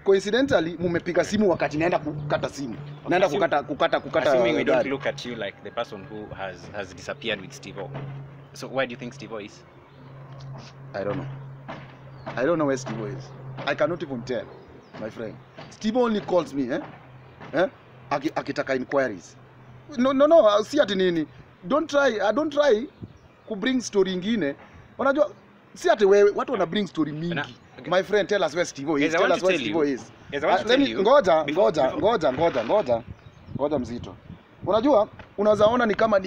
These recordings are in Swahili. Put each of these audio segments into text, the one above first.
coincidentally mumepiga simu wakati naenda kukata simu. Naenda kukata. Assuming we don't look at you like the person who has disappeared with Steve-O. So where do you think Steve-O is? I don't know. I don't know where Steve-O is. I cannot even tell, my friend. Steve-O only calls me, akitaka inquiries. No, si ati nini. Don't try ku bring story ingine. Unajua si ati wewe watu wana bring story mingi. Okay. My friend, tell us where Steve-O is. Tell us where Steve-O is. Ngoja mzito. Unajua unaweza ona ni kama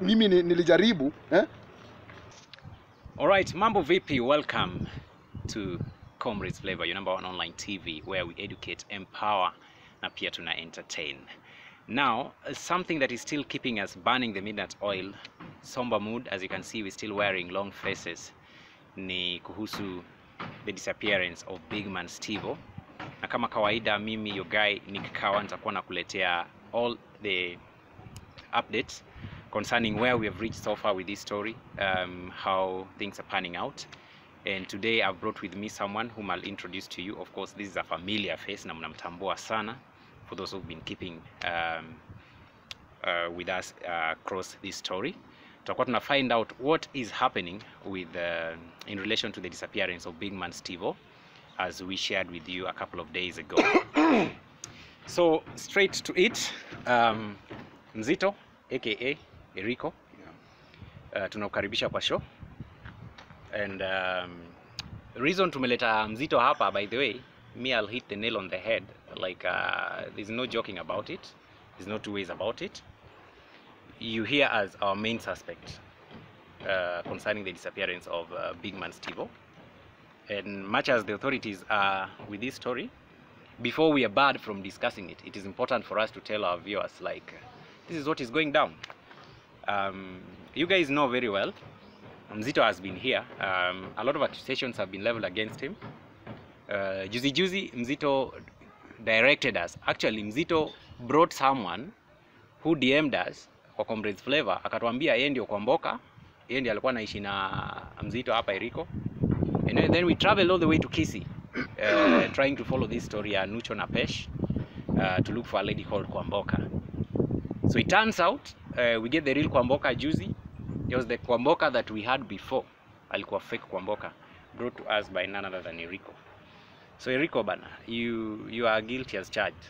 mimi nilijaribu, Alright, mambo vipi? Welcome to Comrades Flavor, your number one online TV where we educate, empower, na pia tuna entertain. Now, something that is still keeping us burning the midnight oil, somber mood, as you can see, we're still wearing long faces, ni kuhusu the disappearance of big man Steve-O. Na kama kawaida, mimi your guy Nick Kawa nitakuwa nakuletea all the updates concerning where we have reached so far with this story, how things are panning out. And today I've brought with me someone whom I'll introduce to you. Of course, this is a familiar face na mnamtambua sana for those who've been keeping with us across this story. Tutakuwa tuna find out what is happening with in relation to the disappearance of big man Steve-O, as we shared with you a couple of days ago. So straight to it, Mzito aka Eriko, tunakukaribisha kwa show. And reason tumeleta Mzito hapa, by the way, me I'll hit the nail on the head. Like there's no joking about it, there's no two ways about it. You here as our main suspect concerning the disappearance of big man Steve-O. And much as the authorities are with this story, before we are barred from discussing it, it is important for us to tell our viewers, like, this is what is going down. You guys know very well, Mzito has been here. A lot of accusations have been leveled against him. Juzi Mzito directed us. Actually, Mzito brought someone who DM'd us kwa Comrades Flavor, akatuambia yeye ndio Kwamboka, yeye ndiye alikuwa anaishi na Mzito hapa Eriko. And then we traveled all the way to Kisii, trying to follow this story ya Nucho na Pesh, to look for a lady called Kwamboka. So it turns out we get the real Kwamboka juzi. It was the Kwamboka that we had before. Alikuwa fake Kwamboka, brought to us by none other than Eriko. So Eriko bana, you are guilty as charged.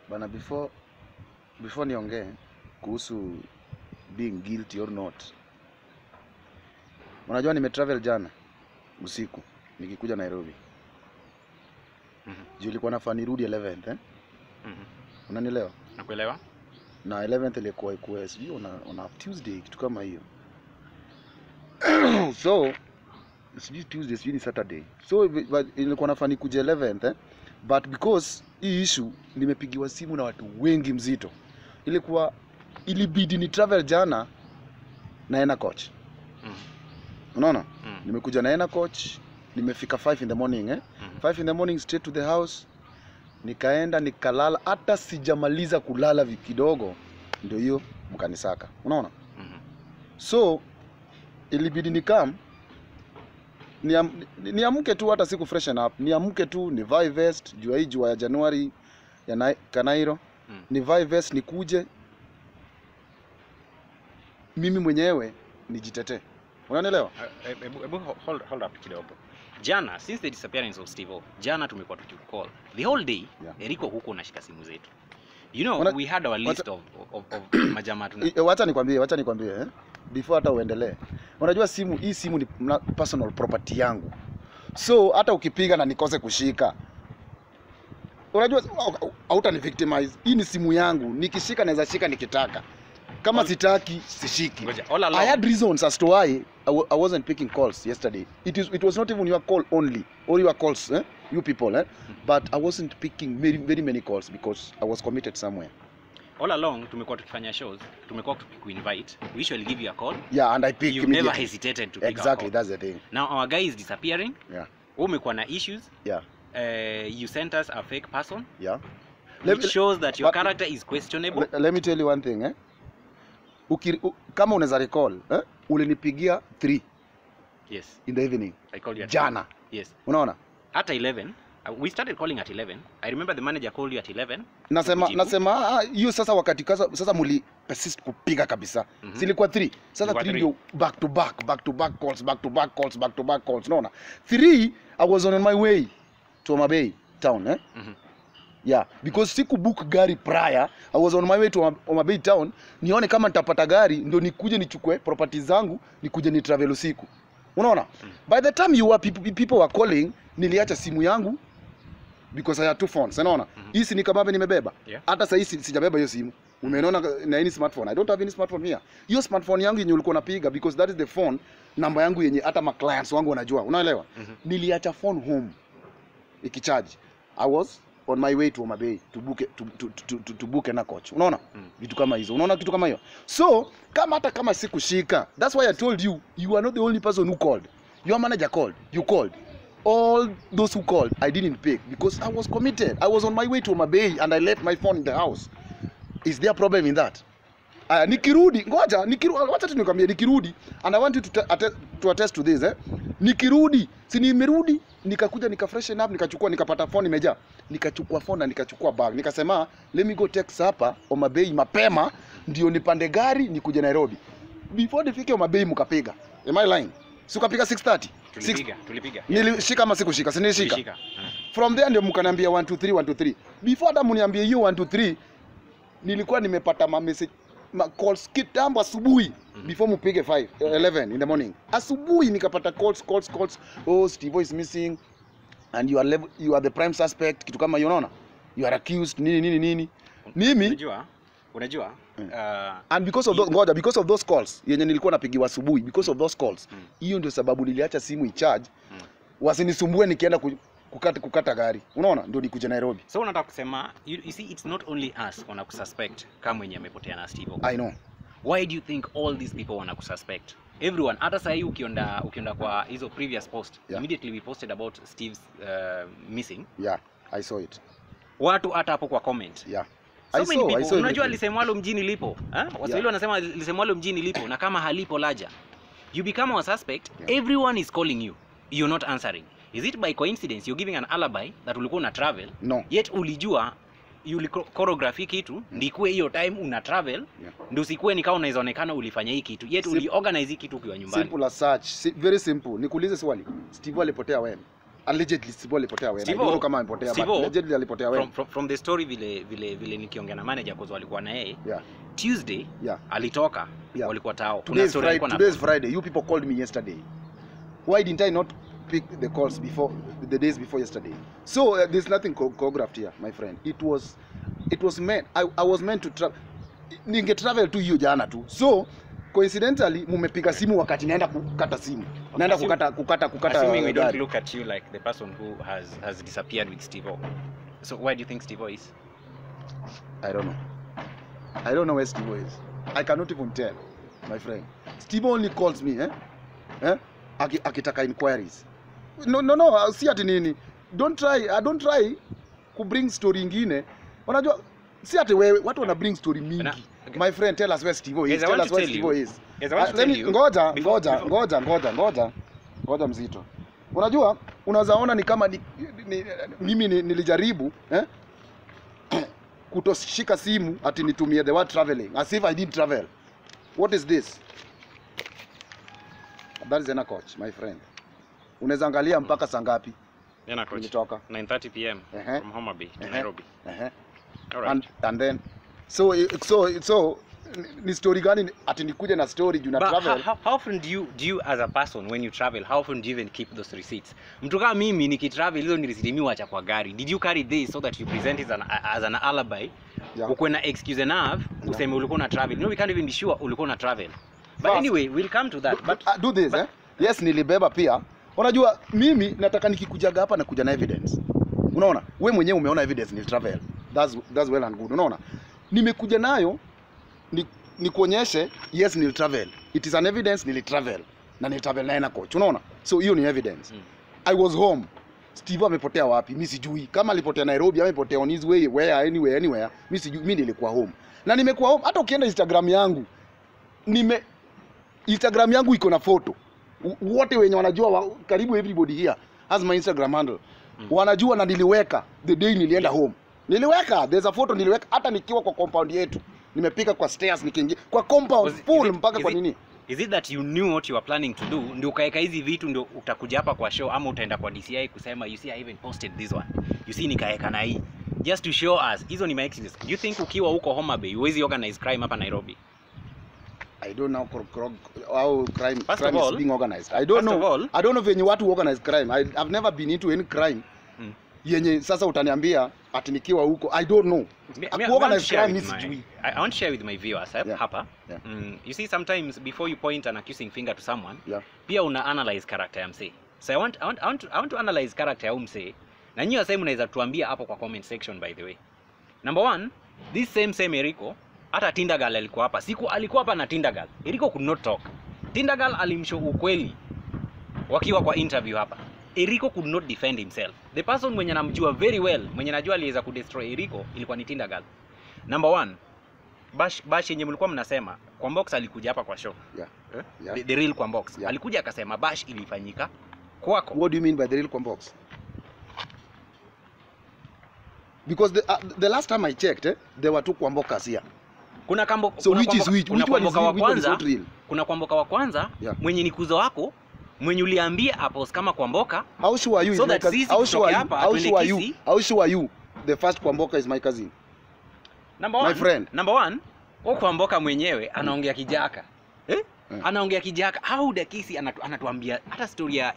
Bana, before niongee kuhusu being guilty or not. Unajua nimetravel jana usiku nikikuja Nairobi. Juu ilikuwa nafaa nirudi 11th, Unanielewa? Nakuelewa. Na 11th ilikuwa ikuwe sijui on Tuesday kitu kama hiyo. So sijui Tuesday sijui Saturday. So ilikuwa nafaa nikuje 11th, but because hii issue nimepigiwa simu na watu wengi Mzito, ilibidi ni travel jana na ena coach. Unaona? Nimekuja na ena coach, nimefika 5 in the morning 5 in the morning straight to the house. Nikaenda nikalala, hata sijamaliza kulala kidogo ndio hiyo mkanisaka. Unaona? So ilibidi nikam niamke tu, hata siku freshen up, niamke tu nivae vest, jua ya Januari ya Kanairo, nivae vest nikuje mimi mwenyewe nijitetee. Unanielewa? Hold up kidogo. Jana, since the disappearance of Steve-O, jana tumekuwa tukicall the whole day. Eriko huko unashika simu zetu. You know, we had our list of majamaa tuna. Wacha nikwambie before hata uendelee. Unajua hii simu ni personal property yangu. So hata ukipiga na nikose kushika, unajua hautani victimize. Hii ni simu yangu, nikishika naweza shika nikitaka. Kama sitaki sishiki. I had reasons as to why I wasn't picking calls yesterday. It was not even your call only, or your calls, you people, but I wasn't picking very many calls because I was committed somewhere. All along tumekuwa tukifanya shows, tumekuwa tukikuinvite, we usually give you a call. Yeah, and I pick you never hesitated to pick exactly, that's the thing. Now our guy is disappearing. Yeah. Umekuwa na issues. Yeah. You sent us a fake person. Yeah. Which shows that your character is questionable. Let me tell you one thing, kama unaweza recall, ulinipigia 3. Yes. In the evening. I called you at jana. Yes. Unaona? At 11, We started calling at 11. I remember the manager called you at 11. Nasema hiyo sasa wakati sasa muli persist kupiga kabisa. Silikuwa 3. Sasa 3 ndio back to back calls, unaona. 3 I was on my way to Homa Bay town, eh? Yeah, because siku book gari prior, I was on my way to Homa Bay town, nione kama nitapata gari ndio nikuje nichukue properties zangu, nikuje ni travel usiku. Unaona? By the time people were calling, niliacha simu yangu because I had 2 phones. Unaona? Hii si ni kama nimebeba. Hata sasa hizi sijabeba hiyo simu. Umeona na any smartphone. I don't have any smartphone here. Hiyo smartphone yangu yenye ulikuwa unapiga because that is the phone namba yangu yenye hata ma clients wangu wanajua. Unaelewa? Niliacha phone home ikicharge. I was on my way to Homa Bay to book a coach. Unaona? Vitu kama hizo. Unaona kitu kama hiyo? So, hata kama sikushika, that's why I told you, you are not the only person who called. Your manager called. You called. All those who called, I didn't pick because I was committed. I was on my way to Homa Bay and I left my phone in the house. Is there a problem in that? Nikirudi, wacha tu nikwambie nikirudi, and I want you to attest to this, eh? Nikirudi, si nimerudi, nikakuja nikafreshen up, nikapata phone imejaa. Nikachukua phone na nikachukua bag. Nikasema, let me go text hapa Homa Bay mapema ndio nipande gari nikuje Nairobi. Before nifike Homa Bay mkapiga. Am I lying? Si ukapiga 6:30? Tulipiga. Nilishika ama sikushika? Si nilishika. From there ndio mkaniambia 1 2 3. Before hata mniambie hiyo 1 2 3, nilikuwa nimepata message calls kitambo asubuhi before mpige 11 in the morning. Asubuhi nikapata calls. Oh, Steve is missing and you are the prime suspect, kitu kama unaona. You are accused nini. Mimi unajua and because of those calls yenye nilikuwa napigiwa asubuhi, because of those calls, hiyo ndio sababu niliacha simu i-charge wasinisumbue nikienda kukata gari. Unaona, ndio nikuje Nairobi. So unataka kusema you see it's not only us wanakususpect kama mwenye amepotea na Steve. I know. Why do you think all these people wanakususpect? Everyone, hata sasa hii ukienda kwa hizo previous post, immediately we posted about Steve's missing. Yeah, I saw it. Watu hata hapo kwa comment. Yeah. So many people, unajua lisemwalo mjini lipo, Waswahili wanasema lisemwalo mjini lipo na kama halipo laja. You become a suspect, everyone is calling you. You're not answering. Is it by coincidence you're giving an alibi that ulikuwa una travel? No. Yet ulijua choreography kitu ndikuwe hiyo time una travel ndio usikue ni kama unaizonekana ulifanya hii kitu. Yet uliorganize hii kitu ukiwa nyumbani. Simple as such. Very simple. Nikuulize swali. Steve alipotea wapi? Allegedly Steve alipotea wapi? I don't know kama amepotea but allegedly alipotea wapi? From the story vile nikiongea na manager kwa sababu alikuwa na yeye. Yeah. Tuesday alitoka walikuwa tao. Today is Friday. You people called me yesterday. Why didn't I not pick the calls before the days before yesterday? So there's nothing choreographed here, my friend. It was meant. I was meant to travel. Ninge travel tu hiyo jana tu. So coincidentally mumepiga simu wakati naenda kukata simu. Naenda kukata assuming we don't look at you like the person who has disappeared with Steve. So where do you think Steve is? I don't know. I don't know where Steve is. I cannot even tell, my friend. Steve only calls me, akitaka inquiries. No, si ati nini. Don't try ku bring story nyingine. Unajua si ati wewe watu wana bring story mingi. My friend, tell us where Steve is. Tell us where Steve is. Ngoja mzito. Unajua unazaona ni kama mimi nilijaribu kutoshika simu ati nitumie the word traveling as if I didn't travel. What is this? That is coach, my friend. Unaweza angalia mpaka saa ngapi? Coach. Nilitoka 9:30 p.m. from Homa Bay to Nairobi. All right. And then so ni story gani ati nikuje na story juu na travel? How often do you as a person when you travel, how often do you even keep those receipts? Mtu kama mimi nikitravel hizo ni receipt mimi huacha kwa gari. Did you carry this so that you present it as an alibi? Uko na excuse enough useme ulikuwa na travel. No, we can't even be sure ulikuwa na travel. But anyway, we'll come to that. But do this, Yes, nilibeba pia. Unajua mimi nataka nikikujaga hapa na kuja na evidence. Unaona? Wewe mwenyewe umeona evidence ni travel. That's well and good. Unaona? Nimekuja nayo ni kuonyeshe yes nil travel. It is an evidence nil travel. Na nil travel na coach. Unaona? So hiyo ni evidence. I was home. Steve amepotea wapi? Mimi sijui. Kama alipotea Nairobi, amepotea on his way anywhere. Mimi sijui. Mimi nilikuwa home. Na nimekuwa home. Hata ukienda Instagram yangu Instagram yangu iko na photo. Wote wenye wanajua karibu everybody here has my Instagram handle. Wanajua na niliweka the day nilienda home. Niliweka, there's a photo niliweka hata nikiwa kwa compound yetu. Nimepika kwa stairs nikiingia kwa compound full mpaka kwa nini? Is it that you knew what you were planning to do ndio ukaeka hizi vitu ndio utakuja hapa kwa show, ama utaenda kwa DCI kusema you see I even posted this one, you see nikaeka na hii just to show us? Hizo ni my excuses. Do you think ukiwa huko Homa Bay huwezi organize crime hapa Nairobi? I don't know how crime all, is being organized. I don't know venye watu organize crime. I've never been into any crime. Yenye sasa utaniambia ati nikiwa huko, I don't know. Organize crime is sijui. I want to share with my viewers hapa. You see, sometimes before you point an accusing finger to someone, pia una analyze character ya msee. So I want to analyze character ya msee. Na nyinyi wasema mnaweza tuambia hapo kwa comment section, by the way. Number 1, this same Eriko, hata Tinder girl alikuwa hapa. Siku alikuwa hapa na Tinder girl. Eriko could not talk. Tinder girl alimshow ukweli wakiwa kwa interview hapa. Eriko could not defend himself. The person mwenye namjua very well, mwenye najua aliweza kudestroy Eriko, ilikuwa ni Tinder girl. Number 1, Bash yenye mlikuwa mnasema Kwambox alikuja hapa kwa show. The real Kwambox. Alikuja akasema Bash ilifanyika kwako. What do you mean by the real Kwambox? Because the last time I checked, there were 2 Kwambokas here. Kuna Kwamboka, so which is which one is real? Kuna Kwamboka wa kwanza mwenye ni kuzo wako, mwenye uliambia apos kama Kwamboka. How sure are you? So that how sure are you the first Kwamboka is my cousin? Number 1, my friend. Number 1, Kwamboka mwenyewe anaongea kijaka. Anaongea kijaka. How the Kisi anatuambia hata story ya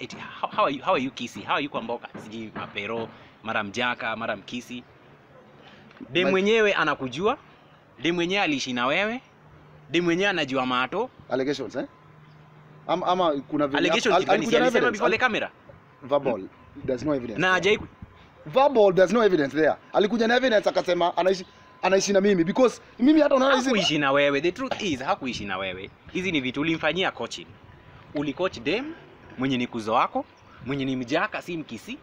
how are you Kisi? How are you Kwamboka? Siji mapero, mara mjaka, mara mkisi. Dem mwenyewe anakujua. Dem mwenyewe aliishi na wewe. Dem mwenyewe anajua mato. Allegations ama kuna allegations alisema before the camera. Verbal, there's no evidence. Na hajai verbal, there's no evidence there. Alikuja na evidence akasema anaishi na mimi because mimi hata unaona hizi kuishi na wewe. The truth is hakuishi na wewe. Hizi ni vitu ulimfanyia coaching. Ulicoach dem mwenye ni kuzo wako, mwenye ni mjaka si mkisi.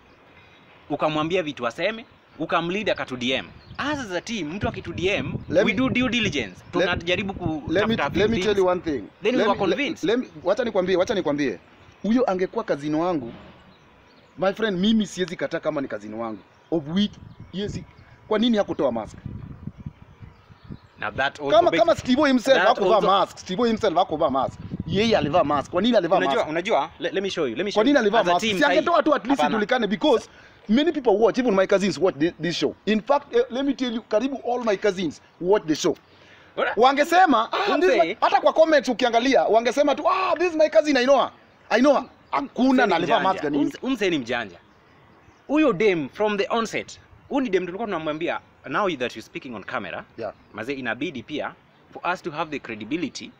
Ukamwambia vitu aseme, ukamlead akatu DM. As a team, mtu akitu DM, we do due diligence. Tunajaribu kutafuta. Let me tell you one thing. Then we were convinced. Wacha nikwambie. Huyo angekuwa kazini wangu. My friend, mimi siwezi kataa kama ni kazini wangu. Of which yes, kwa nini hakutoa mask? Now that also kama Steve himself hakuvaa mask. Steve himself hakuvaa mask. Yeye alivaa mask. Kwa nini alivaa mask? Unajua, let me show you. Kwa nini alivaa mask? Si angetoa tu at least ijulikane because many people watch, even my cousins watch this show. In fact, let me tell you, karibu all my cousins watch the show. Wangesema, hata kwa comments ukiangalia, wangesema tu, this is my cousin, I know her. Hakuna na alivaa mask nini. Umse ni mjanja. Huyo dem from the onset. Huyu ni dem tulikuwa tunamwambia, now that you speaking on camera, maze inabidi pia for us to have the credibility.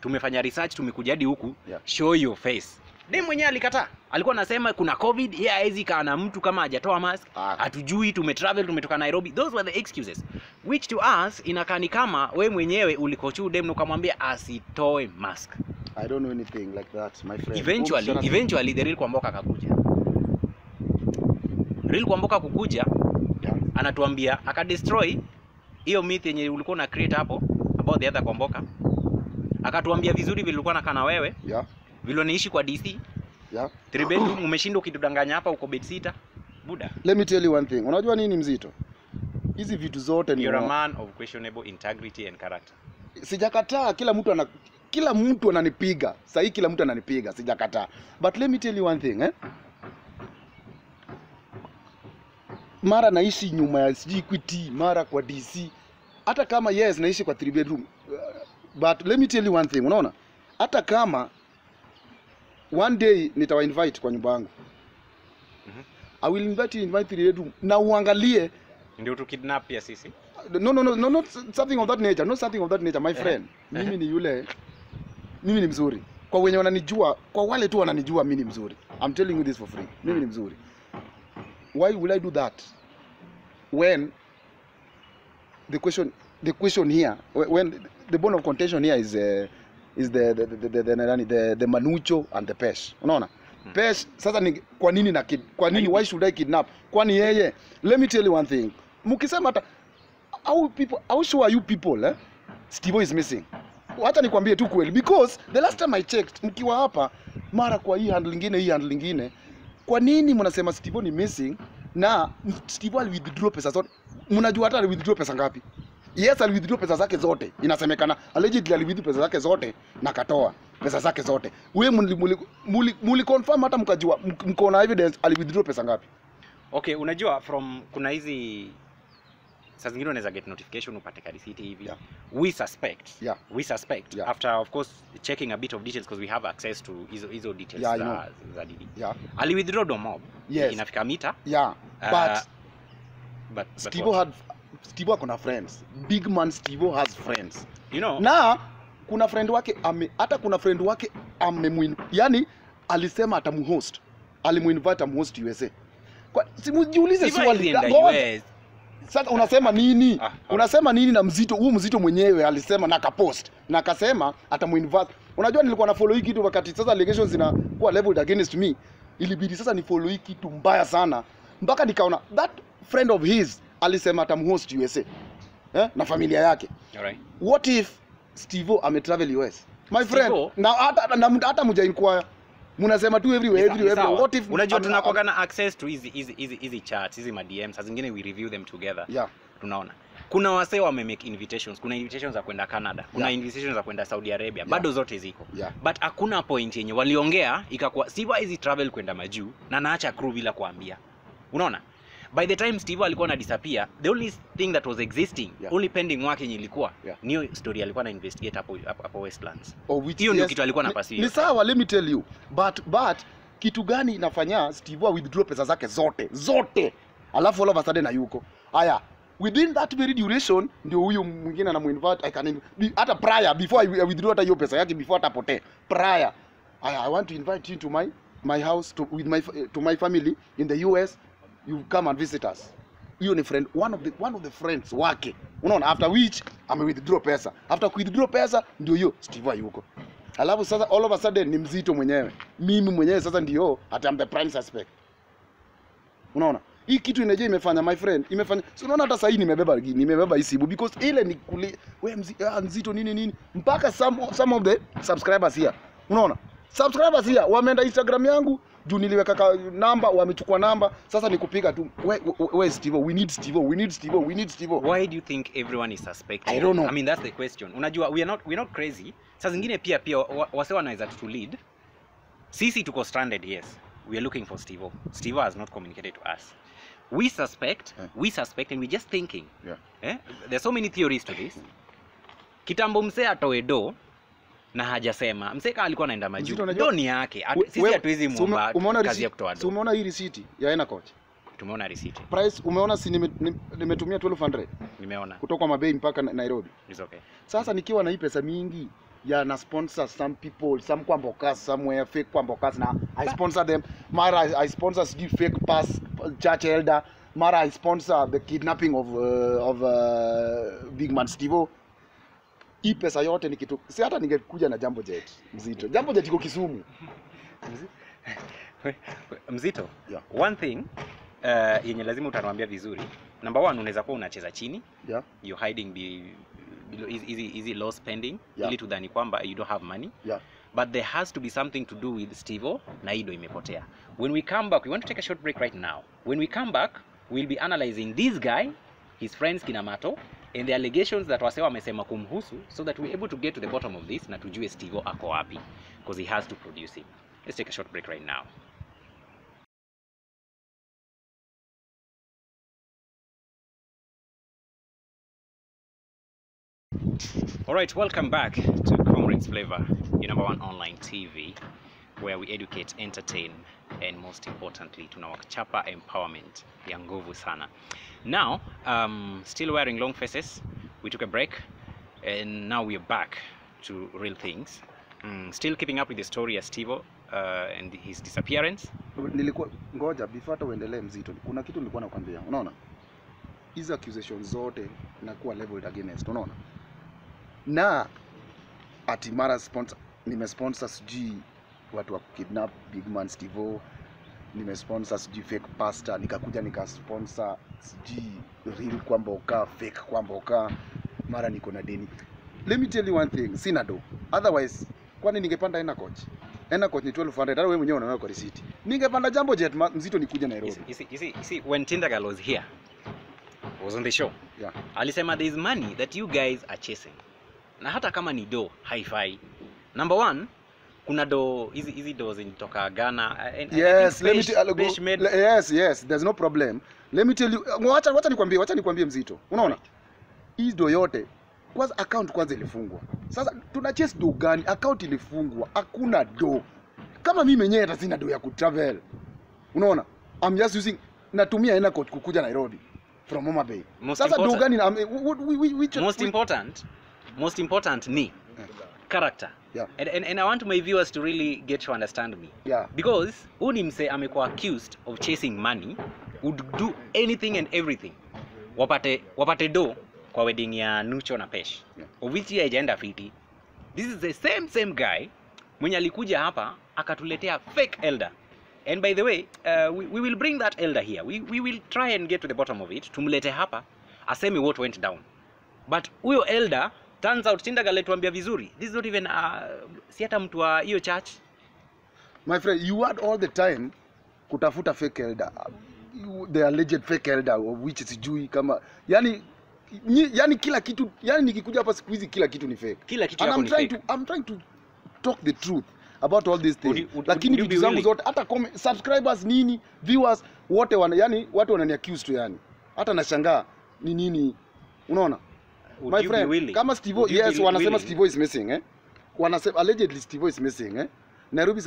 Tumefanya research, tumekuja hadi huku, show your face. Dem mwenyewe alikataa. Alikuwa anasema kuna COVID, yeye haezi kaa na mtu kama hajatoa mask. Hatujui, tumetravel, tumetoka Nairobi. Those were the excuses. Which to us inakani kama we mwenyewe ulikochu dem na kumwambia asitoe mask. I don't know anything like that, my friend. Eventually the real Kwamboka akakuja. Real Kwamboka kukuja, anatuambia akadestroy hiyo myth yenye ulikuwa na create hapo about the other Kwamboka. Akatuambia vizuri vile ulikuwa nakaa na wewe. Vile niishi kwa DC. 3 bedroom umeshinda ukitudanganya hapa uko bed sitter. Buda. Let me tell you one thing. Unajua nini mzito? Hizi vitu zote ni you're a man of questionable integrity and character. Sijakataa, kila mtu ananipiga. Sasa kila mtu ananipiga, sijakataa. But let me tell you one thing, Mara naishi nyuma ya Equity, mara kwa DC. Hata kama yes naishi kwa 3 bedroom. But let me tell you one thing, unaona? Hata kama one day nitawa invite kwa nyumba yangu. I will invite you, invite 3 bedroom. Na uangalie ndio tu kidnap pia sisi. No, not something of that nature. Not something of that nature, my friend. Mimi ni yule. Mimi ni mzuri. Kwa wenye wananijua, kwa wale tu wananijua mimi ni mzuri. I'm telling you this for free. Mimi ni mzuri. Why will I do that? When the question here, when the bone of contention here is the Manucho and the Pesh. Unaona? Pesh sasa ni kwa nini why should I kidnap? Kwani yeye? Let me tell you one thing. Mukisema hata how sure are you people Steve is missing? Wacha nikwambie tu kweli because the last time I checked mkiwa hapa mara kwa hii handle lingine. Kwa nini mnasema Steve ni missing Na Steve ali withdraw pesa zote. Mnajua hata ali withdraw pesa ngapi? Yes, ali withdraw pesa zake zote. Inasemekana allegedly ali withdraw pesa zake zote na katoa pesa zake zote. Wewe muli confirm hata mkajua mko na evidence ali withdraw pesa ngapi? Okay, unajua from kuna hizi saa zingine unaweza get notification upate receipt hivi. Yeah. We suspect. Yeah. We suspect. Yeah. After of course checking a bit of details because we have access to hizo details Yeah, za DD. Yeah. Ali withdraw do mob. Yes. Inafika mita. Yeah. But Steve akona friends. Big man Steve has friends. You know. Na kuna friend wake yani alisema atamuhost. Alimuinvite amhost USA. Kwa simujiulize swali. Sasa unasema nini? Unasema nini na Mzito? Huyu Mzito mwenyewe alisema na kapost na akasema atamuinvite. Unajua nilikuwa na follow hii kitu wakati sasa allegations zinakuwa leveled against me. Ilibidi sasa ni follow hii kitu mbaya sana. Mpaka nikaona that friend of his alisema atamuhost USA. Na familia yake. Alright. What if Steve ametravel US? My friend, na hata mja inquire. Mnasema tu everywhere. What if unajua tunakuwa na access to easy chats, hizi ma DMs, saa zingine we review them together. Yeah. Tunaona. Kuna wasee wame make invitations, kuna invitations za kwenda Canada, kuna invitations za kwenda Saudi Arabia. Bado zote ziko. But hakuna point yenye waliongea ikakuwa Steve hizi travel kwenda majuu na naacha crew bila kuambia. Unaona? By the time Steve alikuwa na disappear, the only thing that was existing, only pending wake yenye ilikuwa ni story alikuwa na investigate hapo Westlands. Hiyo ndio kitu alikuwa anapasi. Ni sawa, let me tell you. But kitu gani inafanya Steve withdraw pesa zake zote. Alafu all of a sudden hayuko. Haya, within that very duration ndio huyu mwingine anamuinvite hata prior before I withdraw hata hiyo pesa yake before atapotee. Prior, I want to invite you to my house to my family in the US. You come and visit us. Hiyo ni friend, one of the friends wake. Unaona, after which withdraw pesa. After withdraw pesa ndio hiyo Steve yuko. Alafu sasa all of a sudden ni Mzito mwenyewe. Mimi mwenyewe sasa ndio ati I'm the prime suspect. Unaona? Hii kitu inaje imefanya my friend, imefanya. So unaona hata sasa hii nimebeba hii sibu because ile ni wewe Mzito nini mpaka some of the subscribers here. Unaona? Subscribers here wameenda Instagram yangu juu niliweka namba, wamechukua namba, sasa nikupiga tu we Steve, we need Steve. Why do you think everyone is suspecting? I don't know. I mean that's the question. Unajua we're not crazy. Saa zingine pia wase wanaweza to lead. Sisi tuko stranded, yes. We are looking for Steve. Steve has not communicated to us. We suspect and we just thinking. There's so many theories to this. Kitambo msee atoe do na hajasema mseka alikuwa anaenda majuu. Doni yake. Sisi hatuwezi muomba kazi ya kutoa do. Umeona hii receipt ya Ena Coach? Tumeona receipt. Price umeona si nimetumia 1200. Nimeona. Kutoka Mabei mpaka Nairobi. It's okay. Sasa nikiwa na hii pesa mingi ya na sponsor some people, some kwambokas somewhere fake kwambokas na I sponsor them. Mara I sponsor fake pass church elder. Mara I sponsor the kidnapping of big man Steve. Hii pesa yote ni kitu. Si hata ningekuja na Jambo Jet Mzito. Jambo Jet iko Kisumu. Mzito. One thing yenye lazima utaniambia vizuri. Number 1 unaweza kuwa unacheza chini. You're hiding below easy low spending ili tudhani kwamba you don't have money. But there has to be something to do with Steve na Ido imepotea. When we come back, we want to take a short break right now. When we come back, we'll be analyzing this guy, his friends Kinamato, and the allegations that wasewa wamesema kumhusu so that we're able to get to the bottom of this na tujue Steve ako wapi because he has to produce him. Let's take a short break right now. Alright, welcome back to Comrades Flavor, your number 1 online TV where we educate, entertain, and most importantly tunawachapa empowerment ya nguvu sana. Now, still wearing long faces, we took a break and now we are back to real things. Still keeping up with the story of Steve and his disappearance. Nilikuwa ngoja before hata uendelee Mzito. Kuna kitu nilikuwa nakwambia. Unaona? Hizo accusations zote inakuwa leveled against, unaona? Na ati mara nimesponsor sijui watu wa kidnap big man Steve, nimesponsor sijui fake pastor, nikakuja nikasponsor sijui real kwamboka, fake kwamboka, mara niko na deni. Let me tell you one thing, sina do. Otherwise, kwani ningepanda Ena Coach? enda coach ni 1200, hata wewe mwenyewe unaona kwa receipt. Ningepanda Jambo Jet mzito nikuja Nairobi. You see, when Tindagal was here, was on the show. Yeah. Alisema there is money that you guys are chasing. Na hata kama ni do, hi-fi. Number one, kuna do, hizi do zinatoka Ghana. Yes, let me tell you. Yes, there's no problem. Let me tell you. Wacha nikwambie mzito. Unaona? Hii do yote kwanza account kwanza ilifungwa. Sasa tuna chase do gani? Account ilifungwa. Hakuna do. Kama mimi mwenyewe hata sina do ya kutravel. Unaona? I'm just using natumia ena coach kukuja Nairobi from Homa Bay. Sasa do gani most important ni character. Yeah. And I want my viewers to really get to understand me. Yeah. Because Unimse amekuwa accused of chasing money, would do anything and everything. Wapate do kwa wedding ya Nucho na Pesh. Yeah. Of which he agenda fiti. This is the same guy mwenye alikuja hapa akatuletea fake elder. And by the way, we will bring that elder here. We will try and get to the bottom of it. Tumlete hapa aseme what went down. But huyo elder turns out Tindagal alituambia vizuri. This is not even si hata mtu wa hiyo church. My friend, you had all the time kutafuta fake elder. The alleged fake elder of which sijui kama yani kila kitu, yani nikikuja hapa siku hizi kila kitu ni fake. Kila kitu yako ni fake. I'm trying to talk the truth about all these things. Lakini vitu zangu zote hata subscribers nini, viewers wote yani watu wanani accuse tu yani. Hata nashangaa ni nini. Unaona? My friend, kama Steve, yes, wanasema Steve is missing, eh? Wanasema allegedly Steve is missing, eh? Nairobi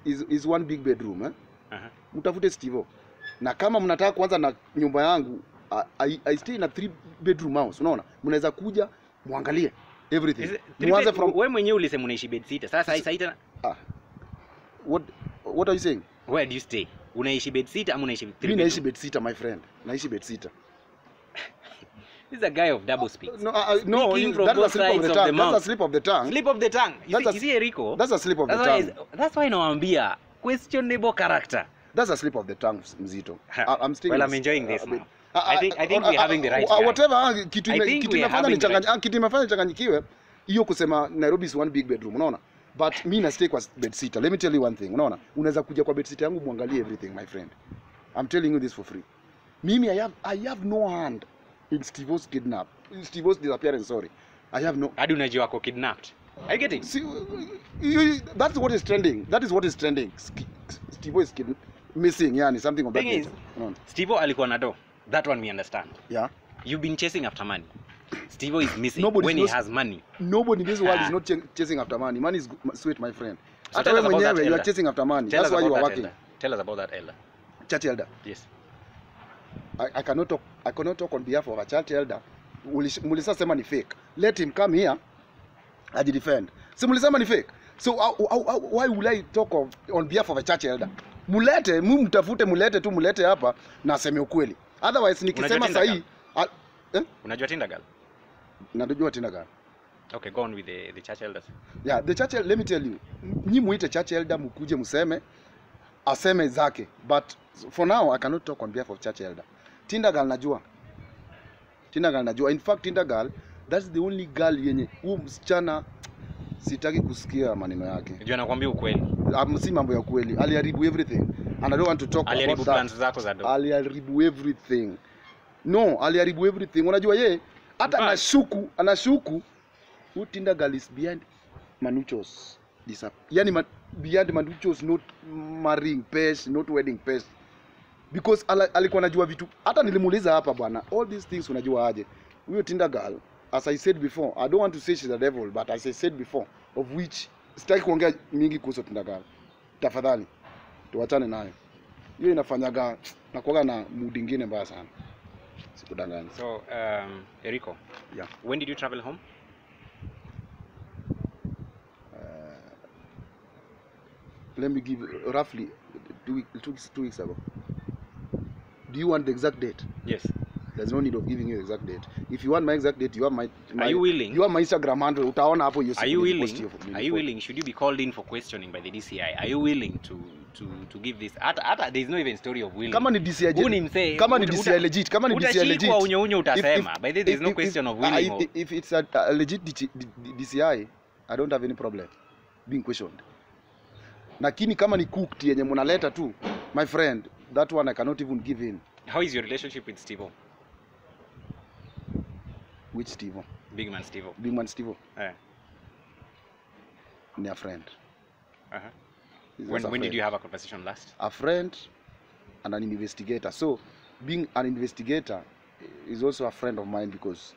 is one big bedroom, eh? Mtafute Steve. Na kama mnataka kuanza na nyumba yangu, I stay in a 3 bedroom house, unaona? Mnaweza kuja muangalie everything. Mwanze from wewe mwenyewe ulisema unaishi bed sitter. Sasa saita what are you saying? Where do you stay? Unaishi bed sitter ama unaishi 3 bedroom? Mimi naishi bed sitter, my friend. Naishi bed sitter. This is a guy of double speaks. No, that's a slip of the tongue. That's a slip of the tongue. Slip of the tongue. You see Eriko? That's a slip of the tongue. That's why nawaambia questionable character. That's a slip of the tongue, mzito. I'm still. Well, I'm enjoying this now. I think we're having the right guy. Whatever kitu imefanya nichanganyikiwe hiyo kusema Nairobi is one big bedroom, unaona? But mimi na stay kwa bed sitter. Let me tell you one thing, unaona? Unaweza kuja kwa bed sitter yangu muangalie everything, my friend. I'm telling you this for free. Mimi I have no hand in Steve's disappearance, sorry. I have no. Hadi unajua wako kidnapped. Are you getting? See, that's what is trending. That is what is trending. Steve is missing, yani something of that nature. Steve alikuwa na do. That one we understand. Yeah. You've been chasing after money. Steve is missing when he has money. Nobody in this world is not chasing after money. Money is sweet, my friend. So tell us about that. You are chasing after money. That's why you are working. Tell us about that elder. Church elder. Yes. I cannot talk on behalf of a church elder. Mulisa sema ni fake. Let him come here and defend. So mulisema ni fake. So why will I talk on behalf of a church elder? Mulete hapa na aseme ukweli. Otherwise nikisema sahi unajua Tindagal? Najua Tindagal. Okay, go on with the church elders. Yeah, the church, let me tell you. Nyi muite church elder mkuje museme aseme zake. But for now I cannot talk on behalf of church elder. Tindagal najua. In fact Tindagal, that's the only girl yenye msichana sitaki kusikia maneno yake. Unajua nakwambia ukweli. Si mambo ya ukweli. Aliharibu everything. And I don't want to talk about that. Plans zako za do. Aliharibu everything. No, aliharibu everything. Unajua yeye hata anashuku Tindagal is behind Manucho's. Yani behind Manucho's not marrying Pesh, not wedding Pesh. Because alikuwa anajua vitu. Hata nilimuuliza hapa bwana, all these things unajua aje? Huyo Tindagal, as I said before, I don't want to say she's a devil, but as I said before, of which sitaki kuongea mingi kuhusu Tindagal. Tafadhali tuachane nayo. Hiyo inafanyaga nakuaga na mood nyingine mbaya sana. Sikudanganya. So, Eriko. Yeah. When did you travel home? Let me give roughly 2 weeks ago. Do you want the exact date? Yes. There's no need of giving you the exact date. If you want my exact date, you have my Are you willing? You have my Instagram handle. Utaona hapo hiyo. Are you willing? Are you willing? Should you be called in for questioning by the DCI? Are you willing to give this? Hata there is no even story of willing. Kama ni DCI. Kama ni DCI legit. Kama ni DCI legit. Utashikwa unyo utasema. By the there is no question of willing. If it's a legit DCI, I don't have any problem being questioned. Lakini kama ni cooked yenye mnaleta tu, my friend, that one I cannot even give in. How is your relationship with Steve? Which Steve? Big man Steve. Big man Steve. Yeah. Ni a friend. When did you have a conversation last? A friend and an investigator. So being an investigator is also a friend of mine because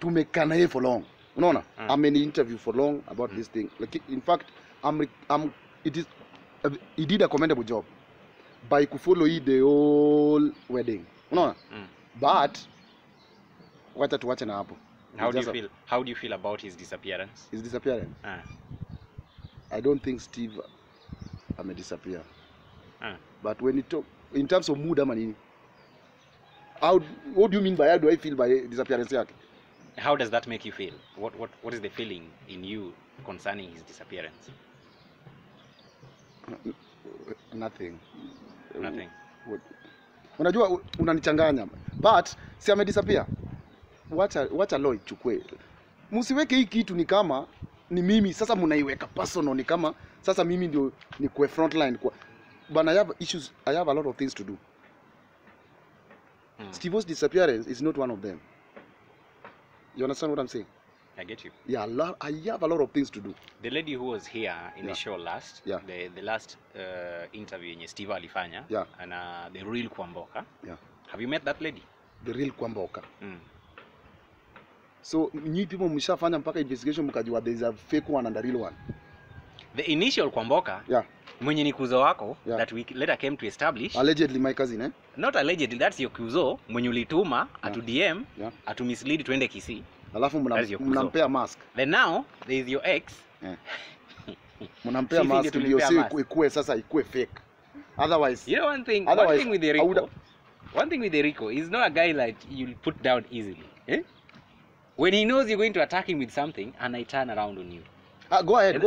tumekana for long. Unaona? I'm in interview for long about this thing. Like in fact, he did a commendable job by kufollow the whole wedding. Unaona? But wacha tuache na hapo. How do you feel about his disappearance? His disappearance? I don't think Steve may disappear. But when you talk in terms of mood ama nini? What do you mean by how do I feel by disappearance yake? How does that make you feel? What is the feeling in you concerning his disappearance? Nothing. Unajua unanichanganya. But si ame disappear. Wacha law ichukue. Msiweke hii kitu ni kama ni mimi sasa mnaiweka personal ni kama sasa mimi ndio ni kwa front line kwa but I have issues. I have a lot of things to do. Steve's disappearance is not one of them. You understand what I'm saying? I get you. Yeah, I have a lot of things to do. The lady who was here in the show last, the last interview yenye Steve alifanya, and the real Kwamboka. Yeah. Have you met that lady? The real Kwamboka. So, new people mshafanya mpaka investigation mkajua there is a fake one and a real one. The initial Kwamboka, mwenye ni kuzo wako, that we later came to establish. Allegedly my cousin, eh? Not allegedly, that's your kuzo, mwenye ulituma, atu DM, atu mislead tuende Kisii. Alafu mnampea mask. Then now, there is your ex. Mnampea mask ndio si ikue sasa ikue fake. Otherwise, you know one thing with Eriko, he's not a guy like you'll put down easily. Eh? When he knows you're going to attack him with something, and I turn around on you. Go ahead.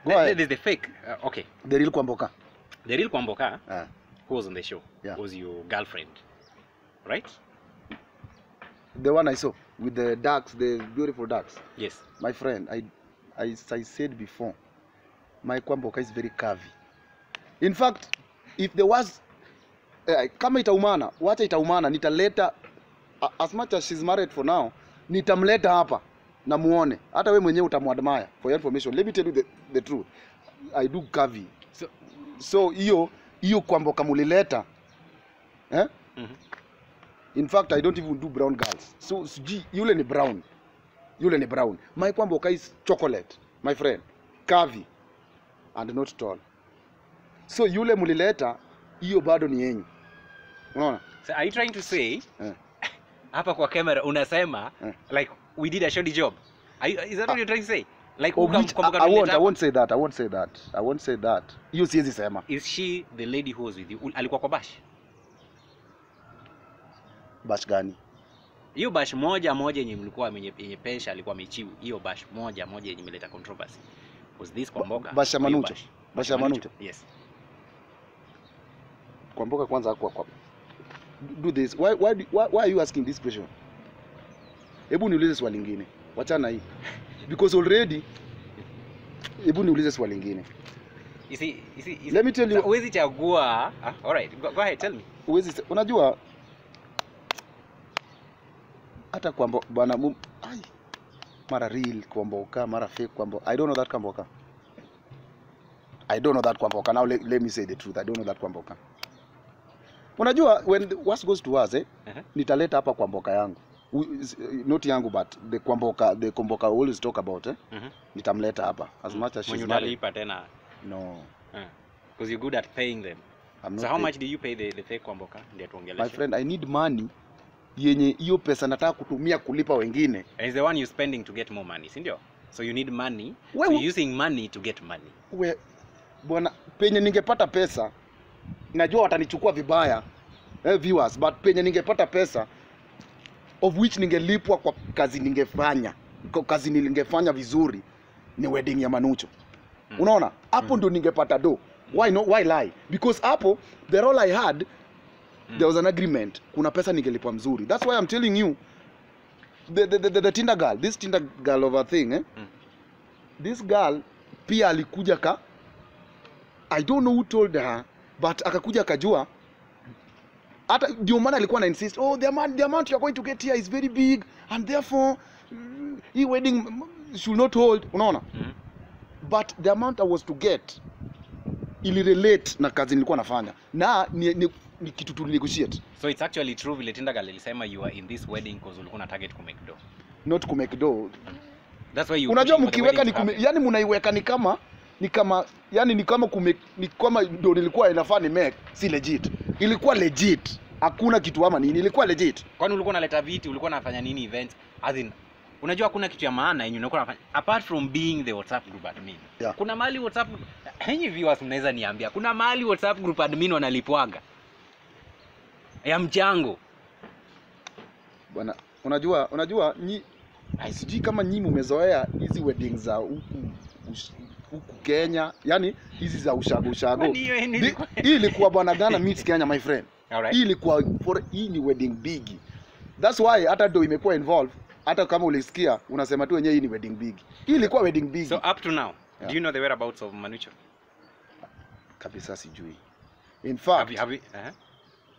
There's the fake. Okay. The real Kwamboka. The real Kwamboka, who was on the show, was your girlfriend, right? The one I saw with the ducks, the beautiful ducks. Yes. My friend, I said before, my Kwamboka is very curvy. In fact, if there was, kama itaumana, wacha itaumana, nitaleta, as much as she's married for now, nitamleta hapa na muone. Hata wewe mwenyewe utamuadmire. For your information, let me tell you the truth. I do curvy. So hiyo Kwamboka mulileta, eh? In fact, I don't even do brown girls. So yule ni brown. My Kwamboka is chocolate, my friend. Curvy and not tall. So yule mulileta, hiyo bado ni yenyu. Unaona? So are you trying to say hapa kwa camera unasema like we did a shoddy job? Is that what you're trying to say? Like I won't say that. Hiyo siwezi sema. Is she the lady who was with you? Alikuwa kwa bash? Bash gani? Hiyo bash moja yenye mlikuwa yenye pesha alikuwa amechiu. Hiyo bash moja yenye imeleta controversy. Was this Kwamboka? Bash ya Manucho. Bash ya Manucho. Yes. Kwamboka kwanza hakuwa kwa. Do this. Why are you asking this question? Hebu niulize swali lingine. Wachana hii. Because already hebu niulize swali lingine. You see, let me tell you. Uwezi chagua. All right, go ahead, tell me. Uwezi, unajua hata Kwamboka bana mara real Kwamboka, mara fake Kwamboka. I don't know that Kwamboka. Now let me say the truth. I don't know that Kwamboka. Unajua when the worst goes to worst, nitaleta hapa Kwamboka yangu. Not yangu but the Kwamboka I always talk about, nitamleta hapa as much as she's married. Tena. No. Because you're good at paying them. So how much do you pay the fake Kwamboka? Ndio tuongeleshe. My friend, I need money yenye hiyo pesa nataka kutumia kulipa wengine. And it's the one you're spending to get more money, si ndio? So you need money. So you're using money to get money. Bwana, penye ningepata pesa, najua watanichukua vibaya, viewers, but penye ningepata pesa of which ningelipwa kwa kazi ningefanya, kwa kazi ningefanya vizuri ni wedding ya Manucho. Unaona? Hapo ndio ningepata do. Why lie? Because hapo the role I had there was an agreement. Kuna pesa ningelipwa mzuri. That's why I'm telling you the Tinder girl, this Tinder girl of a thing, this girl pia alikuja I don't know who told her, but akakuja akajua. Hata ndio maana alikuwa na insist, oh, the amount you are going to get here is very big, and therefore hii wedding should not hold, unaona. But the amount I was to get ili relate na kazi nilikuwa nafanya, na ni kitu tu negotiate. So it's actually true vile Tindagal alisema you are in this wedding because ulikuwa na target ku make dough. Not ku make dough. That's why you unajua mkiweka yani mnaiweka ni kama yani ni kama ndio nilikuwa inafaa ni make, si legit. Ilikuwa legit. Hakuna kitu ama nini, ilikuwa legit. Kwani ulikuwa unaleta viti, ulikuwa unafanya nini events? As in, unajua hakuna kitu ya maana yenye unakuwa unafanya apart from being the WhatsApp group admin. Yeah. Kuna mahali WhatsApp, henyi viewers mnaweza niambia, kuna mahali WhatsApp group admin wanalipwaga ya mchango. Bwana, unajua sijui kama nyinyi mmezoea hizi weddings za huku Kenya, yani hizi za ushago. Hii ilikuwa bwana Ghana meets Kenya, my friend. Alright. Hii ni wedding big. That's why hata ndio imekuwa involved. Hata kama ulisikia unasema tu wenyewe hii ni wedding big. Hii ilikuwa wedding big. So up to now, yeah. Do you know the whereabouts of Manucho? Kabisa sijui. In fact, have you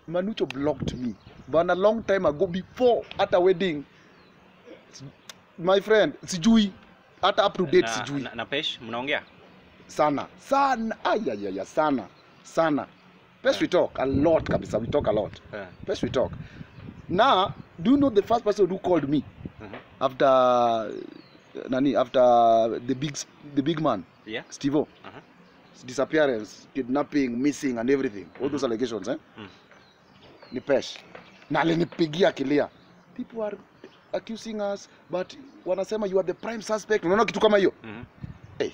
Manucho blocked me. But a long time ago, before hata wedding, my friend, sijui. Hata up to date sijui. Na Pesh mnaongea? Sana. Ayayaya sana. Pesh we talk a lot kabisa. We talk a lot. Pesh we talk. Now, do you know the first person who called me after the big man? Yeah. Steve-O. Disappearance, kidnapping, missing and everything. All those allegations, ni Pesh. Na alinipigia kilia. People are accusing us, but wanasema you are the prime suspect. Unaona kitu kama hiyo? Hey.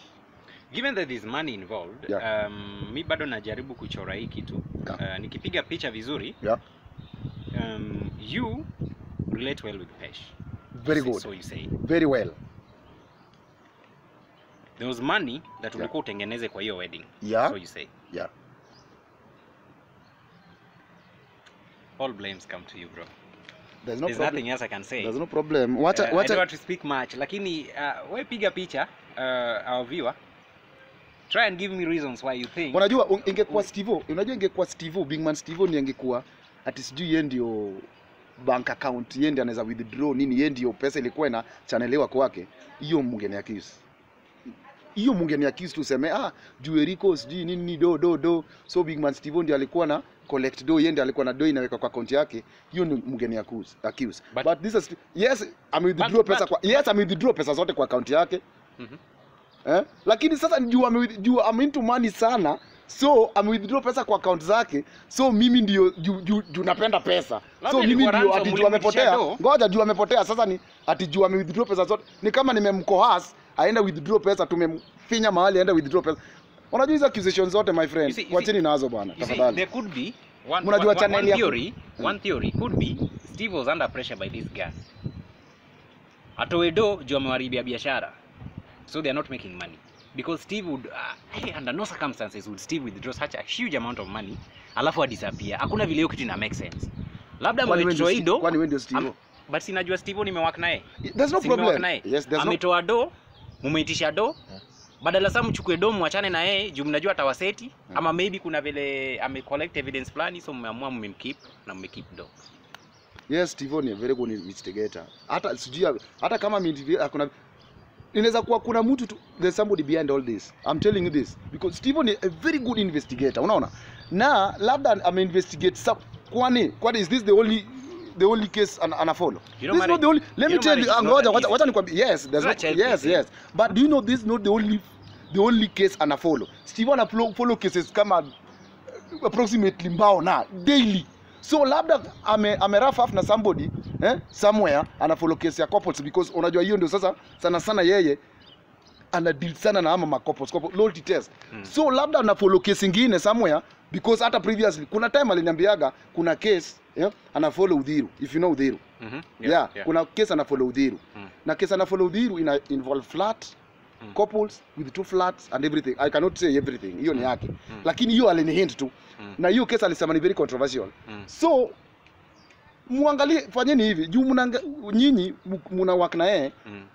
Given that there's money involved, yeah. Mi bado najaribu kuchora hii kitu. Yeah. Nikipiga picha vizuri, yeah. You relate well with Pesh. Very good. So you say. Very well. There was money that ulikuwa utengeneze kwa hiyo wedding. Yeah. So you say. Yeah. All blames come to you, bro. There's nothing else I can say. There's no problem. I don't want to speak much. Lakini wewe piga picha, our viewer. Try and give me reasons why you think. Unajua ingekuwa Steve-O, ingekuwa Steve-O, big man Steve-O ni angekuwa ati sijui yeye ndio bank account, yeye ndio anaweza withdraw nini, yeye ndio pesa ilikuwa ina channeliwa kwake. Hiyo mungeni accuse. Hiyo mungeni accuse tuseme juu Eriko sijui nini do. So big man Steve-O ndio alikuwa na collect do, yeye ndio alikuwa na do inaweka kwa account yake. Hiyo ni mungeni accuse. But this is yes, withdraw pesa zote kwa account yake. Lakini sasa juu into money sana, so withdraw pesa kwa account zake. So mimi ndio juu napenda pesa. So mimi ndio ati juu amepotea. Ngoja juu amepotea sasa ni ati juu withdraw pesa zote. Ni kama nimemkohas aenda withdraw pesa, tumemfinya mahali aenda withdraw pesa. Unajua hizo accusations zote my friend, wacheni nazo bwana tafadhali. There could be one theory could be Steve was under pressure by this guy. Atoedo juu amewaribia biashara. So they are not making money. Because Steve would, under no circumstances would Steve withdraw such a huge amount of money, alafu disappear. Hakuna vile hiyo kitu ina make sense. Labda ametoa do. Kwani wewe ndio Steve? But sinajua Steve nimework naye. There's no problem. Yes, there's ametoa do, mumeitisha do. Badala sasa mchukue do muachane na yeye, juu mnajua atawaseti ama maybe kuna vile collect evidence fulani, so mmeamua mmemkeep na mmekeep do. Yes, Steve ni a very good investigator. Hata kama kuna inaweza kuwa kuna mtu there's somebody behind all this. I'm telling you this because Steve is a very good investigator, unaona. Na labda investigate kwani is this the only case ana follow? This is not the only. Let me tell you, ngoja nikwambie. Yes, there's not, yes. But do you know this is not the only case ana follow? Steve ana follow cases kama approximately mbao na daily. So labda ame rough off na somebody somewhere ana follow case ya couples because unajua hiyo ndio sasa sana yeye ana deal sana na ama couples loyalty test. So labda ana follow case nyingine somewhere because hata previously kuna time aliniambiaga kuna case ana follow Udhiru, if you know Udhiru. Yeah, kuna case ana follow Udhiru. Na case ana follow Udhiru ina involve flat couples with 2 flats and everything. I cannot say everything. Hiyo ni yake. Lakini hiyo alini hint tu. Na hiyo case alisema ni very controversial. So muangalie, fanyeni hivi juu nyinyi mna work na yeye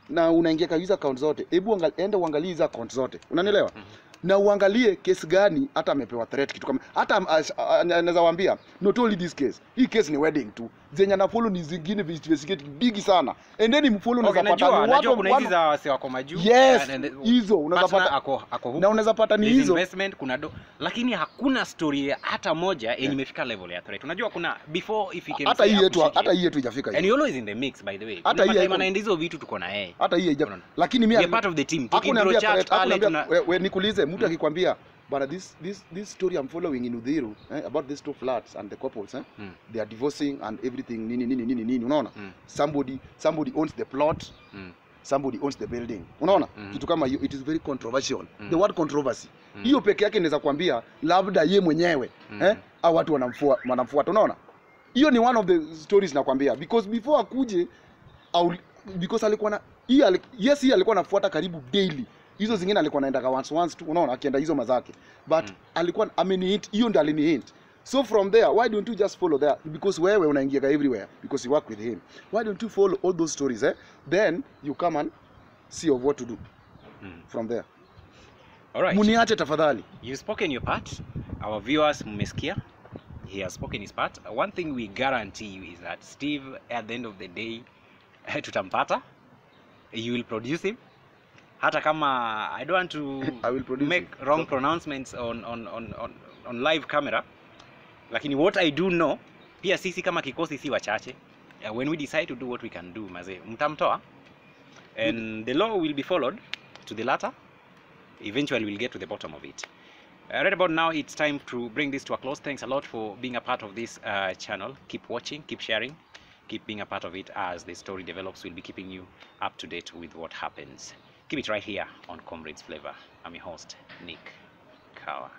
na unaingia kwa user account zote, hebu enda uangalie hizo account zote, unanielewa? Na uangalie case gani hata amepewa threat kitu kama hata anaweza waambia not only this case, hii case ni wedding tu, zenye na follow ni zingine investigate big sana, and then mfollow unaweza pata watu kuna hizi za wase wako majuu, yes, hizo unaweza pata ako na unaweza pata ni hizo investment, kuna lakini hakuna story hata moja yenye imefika level ya threat. Unajua kuna before if you can hata hii yetu hajafika hiyo, and you always in the mix by the way, hata hii anaenda hizo vitu tuko na yeye, hata hii haija, lakini mimi part of the team tukindro chat pale wewe nikuulize mtu akikwambia but this story I'm following in Udhiru about these two flats and the couples they are divorcing and everything nini unaona, somebody owns the plot, somebody owns the building, unaona kitu kama hiyo, it is very controversial. The word controversy hiyo peke yake inaweza kuambia labda ye mwenyewe au watu wanamfuata, unaona hiyo ni one of the stories nakwambia, because before akuje au because alikuwa na hii alikuwa anafuata karibu daily, hizo zingine alikuwa anaenda once tu, unaona akienda hizo mazake, but alikuwa hint, hiyo ndio hint. So from there, why don't you just follow there, because wewe unaingia everywhere because you work with him, why don't you follow all those stories then you come and see of what to do from there. All right, muniache tafadhali. You spoken your part, our viewers mmesikia, he has spoken his part. One thing we guarantee you is that Steve at the end of the day tutampata, you will produce him. Hata kama I don't want to make wrong pronouncements on live camera, lakini what I do know, pia sisi kama kikosi si wachache, when we decide to do what we can do, maze mtamtoa, and the law will be followed to the latter. Eventually we'll get to the bottom of it. Right about now it's time to bring this to a close. Thanks a lot for being a part of this channel. Keep watching, keep sharing, keep being a part of it. As the story develops, we'll be keeping you up to date with what happens. Keep it right here on Comrades Flavor. I'm your host, Nick Kawa.